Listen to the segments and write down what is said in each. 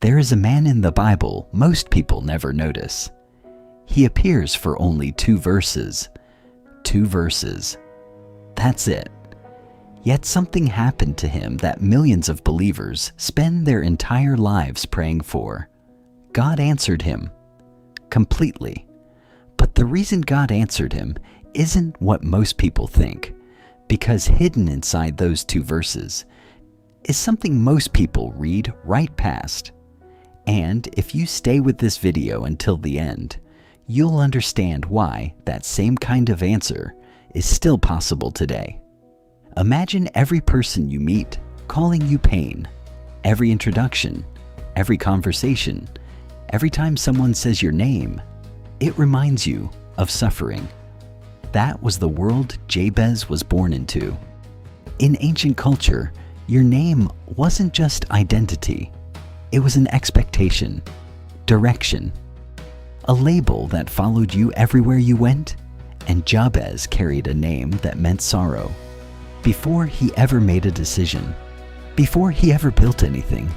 There is a man in the Bible most people never notice. He appears for only 2 verses. 2 verses. That's it. Yet something happened to him that millions of believers spend their entire lives praying for. God answered him. Completely. But the reason God answered him isn't what most people think, because hidden inside those 2 verses is something most people read right past. And if you stay with this video until the end, you'll understand why that same kind of answer is still possible today. Imagine every person you meet calling you pain. Every introduction, every conversation, every time someone says your name, it reminds you of suffering. That was the world Jabez was born into. In ancient culture, your name wasn't just identity. It was an expectation, direction, a label that followed you everywhere you went, and Jabez carried a name that meant sorrow. Before he ever made a decision, before he ever built anything,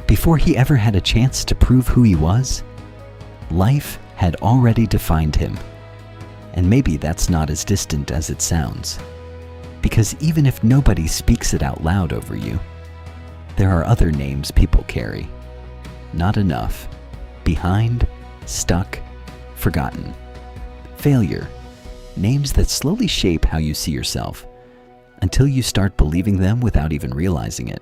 before he ever had a chance to prove who he was, life had already defined him. And maybe that's not as distant as it sounds, because even if nobody speaks it out loud over you, there are other names people carry. Not enough. Behind, stuck, forgotten. Failure. Names that slowly shape how you see yourself until you start believing them without even realizing it.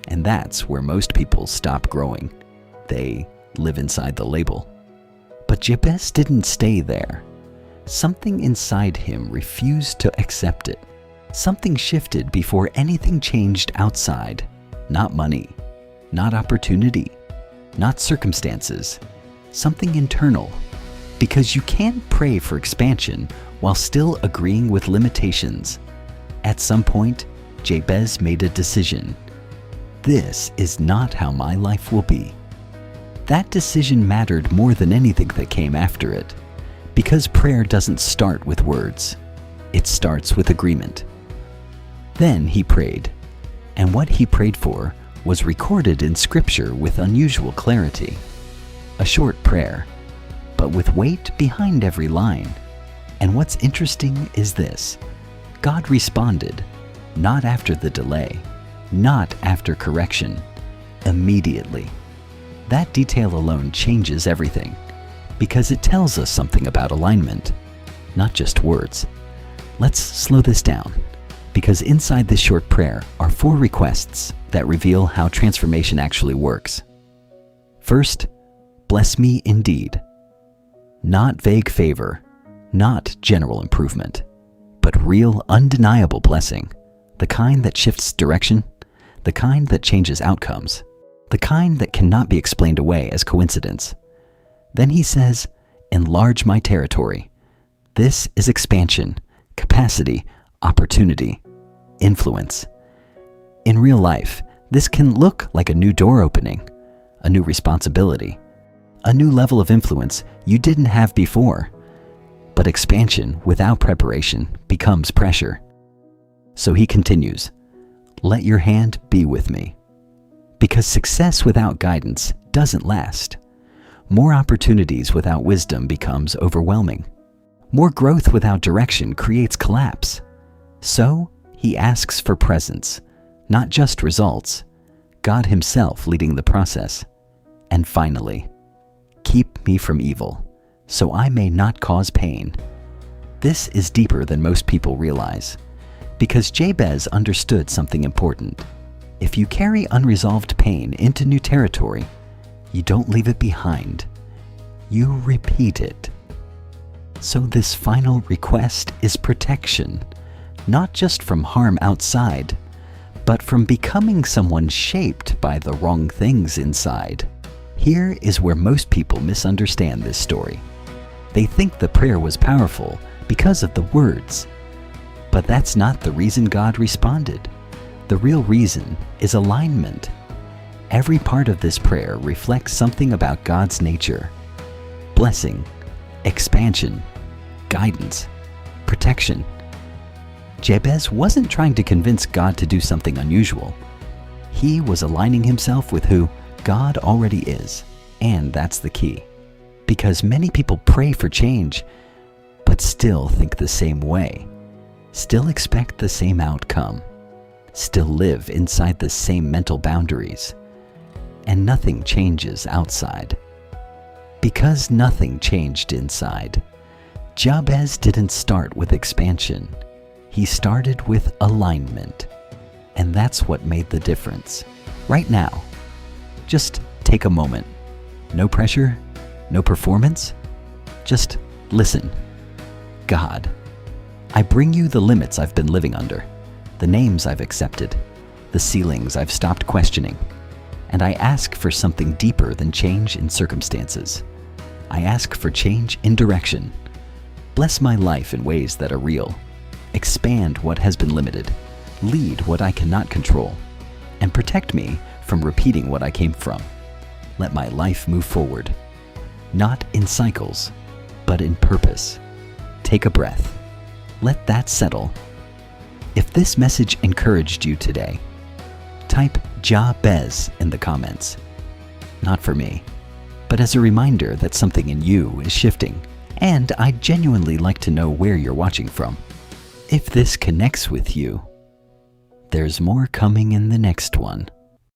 And that's where most people stop growing. They live inside the label. But Jabez didn't stay there. Something inside him refused to accept it. Something shifted before anything changed outside. Not money, not opportunity, not circumstances. Something internal. Because you can't pray for expansion while still agreeing with limitations. At some point, Jabez made a decision. This is not how my life will be. That decision mattered more than anything that came after it, because prayer doesn't start with words. It starts with agreement. Then he prayed, and what he prayed for was recorded in Scripture with unusual clarity. A short prayer, but with weight behind every line. And what's interesting is this. God responded, not after the delay, not after correction, immediately. That detail alone changes everything, because it tells us something about alignment, not just words. Let's slow this down, because inside this short prayer are 4 requests that reveal how transformation actually works. First, bless me indeed. Not vague favor, not general improvement, but real undeniable blessing, the kind that shifts direction, the kind that changes outcomes, the kind that cannot be explained away as coincidence. Then he says, enlarge my territory. This is expansion, capacity, opportunity, influence. In real life, this can look like a new door opening, a new responsibility, a new level of influence you didn't have before. But expansion without preparation becomes pressure. So he continues, let your hand be with me. Because success without guidance doesn't last. More opportunities without wisdom becomes overwhelming. More growth without direction creates collapse. So he asks for presence, not just results, God himself leading the process. And finally, keep me from evil, so I may not cause pain. This is deeper than most people realize, because Jabez understood something important. If you carry unresolved pain into new territory, you don't leave it behind. You repeat it. So this final request is protection, not just from harm outside, but from becoming someone shaped by the wrong things inside. Here is where most people misunderstand this story. They think the prayer was powerful because of the words. But that's not the reason God responded. The real reason is alignment. Every part of this prayer reflects something about God's nature. Blessing, expansion, guidance, protection. Jabez wasn't trying to convince God to do something unusual. He was aligning himself with who God already is, and that's the key. Because many people pray for change, but still think the same way, still expect the same outcome, still live inside the same mental boundaries, and nothing changes outside. Because nothing changed inside, Jabez didn't start with expansion. He started with alignment. And that's what made the difference. Right now, just take a moment. No pressure, no performance. Just listen. God, I bring you the limits I've been living under, the names I've accepted, the ceilings I've stopped questioning, and I ask for something deeper than change in circumstances. I ask for change in direction. Bless my life in ways that are real. Expand what has been limited. Lead what I cannot control. And protect me from repeating what I came from. Let my life move forward. Not in cycles, but in purpose. Take a breath. Let that settle. If this message encouraged you today, type Jabez in the comments. Not for me, but as a reminder that something in you is shifting, and I'd genuinely like to know where you're watching from. If this connects with you, there's more coming in the next one.